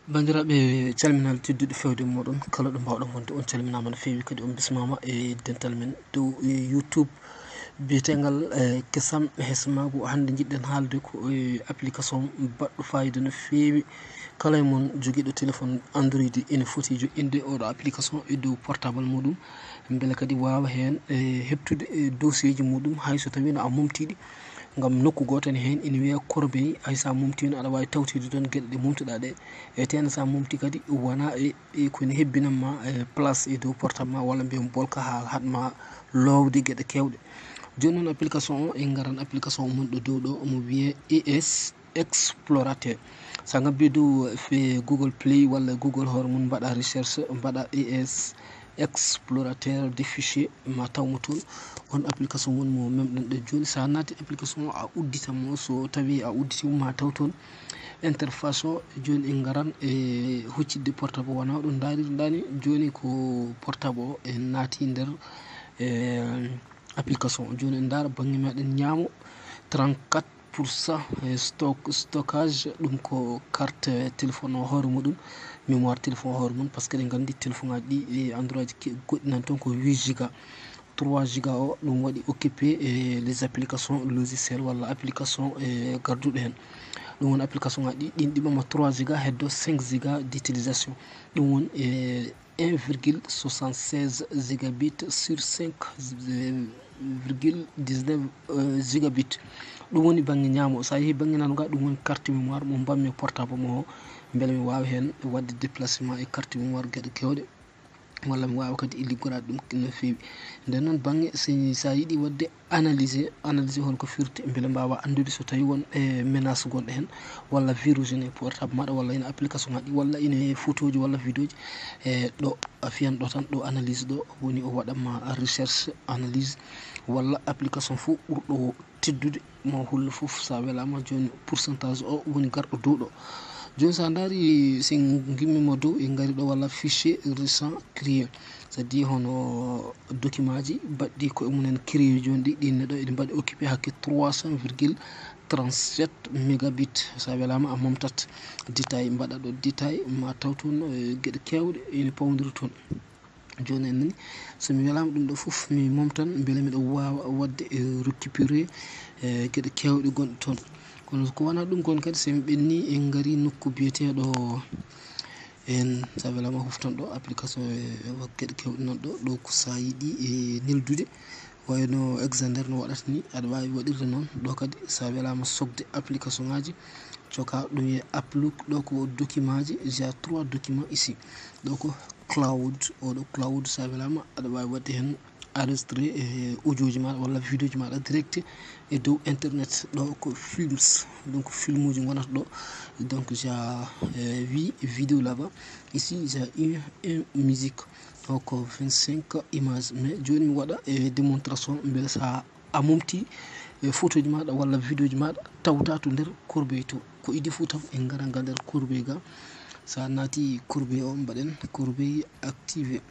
bandiraɓe calminal tedduɗo fewde moɗon kala ɗo mbawɗon wonde on calminama no fewi kadi on bismama e dental men dow youtube biyetegal kesam hesmago hande jiɗɗen haalde ko application baɗɗo fayida no fewi kala e mon joguiɗo téléphone android ene foti joƴƴinde oɗo application e dow portable muɗum beele kadi wawa hen heptude dossier ji muɗum hayso tawi no a mumtiɗi gam nokku goto ne hen ina wiya corbeil hay sa mumtino aɗa wawi tawtide toon gueɗe ɗe mumtuɗa ɗe e teno sa mumti kadi wona kone hebbinanma place e dow portable ma walla mbiyam bolka ha hatma lowde gueɗe kewɗe joni noon application o en garan application o monɗo dow ɗo omo wiye ES explorateur sa gabbi dow google play walla google hoore mum mbaɗa recherche mbaɗa ES explorateur des fichiers ma tawmo toon on application woni mo memɗen ɗo joni sa naati application o a udditamo so tawi a udditimo ma taw toon interface o joni en garan e huccidde portable wona ɗum dani joni ko portable o en naati nder application o joni en daara banggue meɗen ñaamo 34% stockage ɗum ko carte téléphone o hoore muɗum mémoire téléphone hoore mum par ce que ɗen gandi téléphone aji ɗi e android goɗɗi nan toon ko 8 giga 3 giga o ɗum waɗi occupé les applications logiciel walla application garduɗo hen ɗum woni application aji ɗin ɗiɓama 3 giga heddo 5 giga d' utilisation ɗum woni 1,76 gigabit sur 5,19 gigabit ɗum woni banggue ñaamo sa yeehi banggue nanuga ɗum woni carte mémoire mo mbammi portable mo o beele mi wawi hen wadde déplacement e carte mémoire gueɗe kewɗe walla mi wawa kadi liggoɗade ɗum no fewi nden noon banggue sa yiiɗi wadde analysé holko firti beele mbawa andude so tawi won menace gonɗo hen walla virus ene portable maɗa walla ene application aɗi walla ine photo ji walla vidéo ji ɗo a fiyan ɗo tan ɗo analyse ɗo woni o waɗanma recherche analyse walla application fo ɓurɗo teddude mo hulla foof sa welama joni pourcentage o woni garɗo dow ɗo joni sa daari sen gimmimo dow e gaari ɗo walla fichier récent créé c'est à dire hono document ji baɗɗi koye mumen créé joni ɗi ɗinne ɗo eɗi mbaɗi occupé hakke 300,37 mégabit sa welama a momtat détail mbaɗa ɗo détail ma taw toon gueɗe kewɗe ene pawdiri toon joni en nani somi welama ɗum ɗo foof mi momtan beele miɗo wawa wadde récupéré gueɗe kewɗe gonɗe toon kono ko wona ɗum kon kadi somi ɓenni en gaari nokku biyeteɗo en sa welama huftan ɗo application gueɗe kewɗe nan ɗo ko sa yiiɗi e neldude wayno exandére no waɗata ni aɗa wawi waɗirde noon ɗo kadi sa welama sogde application ngaji coka ɗum wiye uplook ɗo ko document ji ja 3 document ici ɗo ko cloud oɗo cloud sa welama aɗa wawi wadde hen enregistré audio ji maɗa walla vidéo ji maɗa direct e dow internet ɗo ko films donc film uji gonata ɗo donc ja 8 vidéo là-bas ici ja 1 musique donc 25 images mais joni mi waɗa démonstration beele sa a mumti photo ji maɗa walla vidéo ji maɗa tawta to nder corbeil to ko idi fou tam en gara ga nder corbeil ga sa naati corbeil o mbaɗen corbeil activé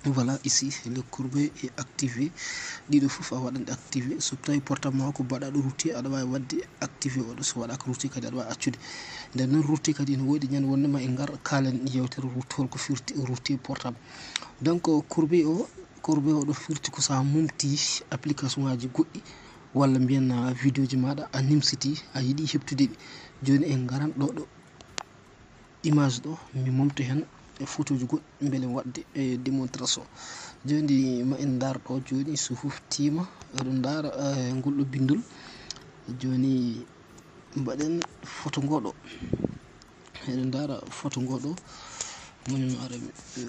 voilà ici le corbeil est activé ɗiɗo foof a waɗanɗe activé so tawi portable ma ko mbaɗaɗo routé aɗa wawi wadde activé oɗo so waɗaka routé kadi aɗa wawi accude nden noon routé kadi ne woodi ñande wondema en gar kalen yewtere routé holko firti routé portable donc corbeil o ɗo firti ko sa mumti application ngaji goɗɗi walla mbiyen vidéo ji maɗa a nimsiti a yiiɗi heptude ɗi joni en garan ɗo image ɗo mi momta hen photo ji goɗɗi beele wadde démonstration joni ma en dar ɗo joni so huftima eɗen daara ngolɗo bindol joni mbaɗen photo ngoɗo eɗen daara photo ngoɗo moni ara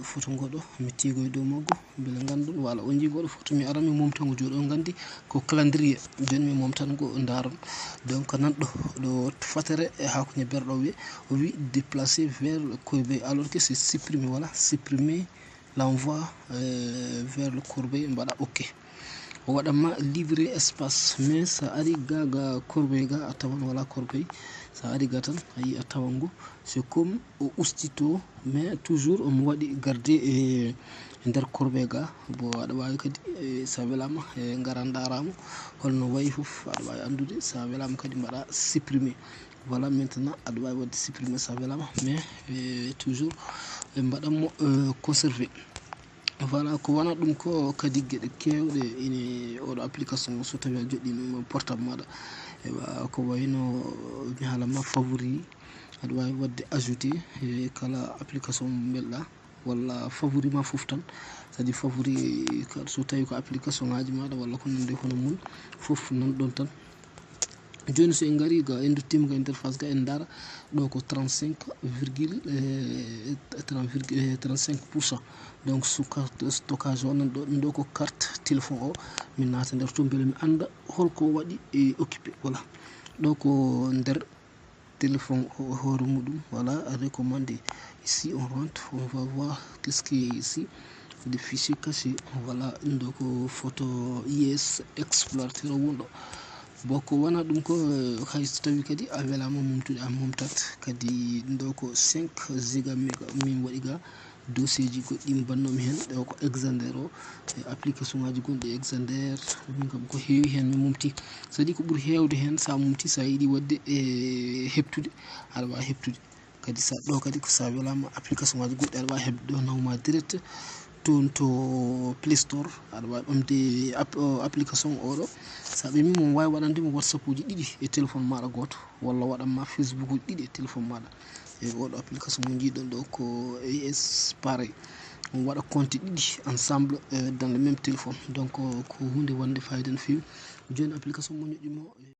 photo ngoɗo mi tigoy dow maggo beele gandon wala o jiigoɗo photo mi ara mi momtango joni on gandi ko calendrier joni mi momtango daron donc nanɗo ɗo fatere ha ko ñebberɗo wiye o wi déplacer vers le corbeil alors que c'est supprimer voilà supprimer l'envoi vers le corbeil mbaɗa ok o waɗanma livré espace mais sa ari gaga corbeil ga a tawan wala corbeil sa ari ga tan a yi a tawan ngo c'est comme o ustito mais toujours omo waɗi gardé e nder corbeil ga bo aɗa wawi kadi sa welama garan daramo holno wayi foof aɗa wawi andude sa welama kadi mbaɗa supprimer voilà. Maintenant aɗa wawi wadde supprimer sa welama, mais toujours mbaɗanmo conservé. Voilà, ko wana ɗum ko kadi gueɗe kewɗe ine oɗo application so tawi a joɗɗino portable maɗa, ewa ko wayno mi haalama favori, aɗa wawi wadde ajouté kala application mo belɗa, walla favori ma foof tan, c'est à dire favori so tawi ko application ngaji maɗa walla ko nande hono mum foof nanɗon tan. joni so en gari ga en duttima ga interface ga en dara ɗo ko 35,35%. donc stockage o nan ɗo ko carte téléphone o min naata nder to beele mi anda holko waɗi occupé. voilà, ɗo ko nder téléphone o hoore muɗum. voilà, recommandé. Ici on rentre, on va voir qu'est-ce qui est ici, des fichiers cachés. voilà, ɗum ɗo ko photo yes explorateur wonɗo. boko wana ɗum ko hay so tawi kadi a welama mumtude a mumtat kadi. ɗum ɗo ko 5 giga méga min waɗi ga dossier ji goɗɗi bannomi hen. ɗo ko Exender o application ngaji gonɗi Exender, min kam ko heewi hen mi mumti. c'est à dire ko ɓuuri hewde hen sa mumti, sa yiiɗi wadde heptude aɗa wawi heptude kadi. sa ɗo kadi ko sa welama application ngaji goɗɗi aɗa wawi hebde ɗo nawma direct toon to Play Store. aɗa wawi ɓamde application oɗo, sa ɓemi mo wawi waɗandema WhatsApp uji ɗiɗi e téléphone maɗa goto, walla waɗanma Facebook uji ɗiɗi e téléphone maɗa. e oɗo application mo jiiɗon ɗo ko AS pareil, on waɗa compte ɗiɗi ensemble dans le même téléphone. donc ko hunde wonde fayida no fewi. joni application mo ñoƴƴimo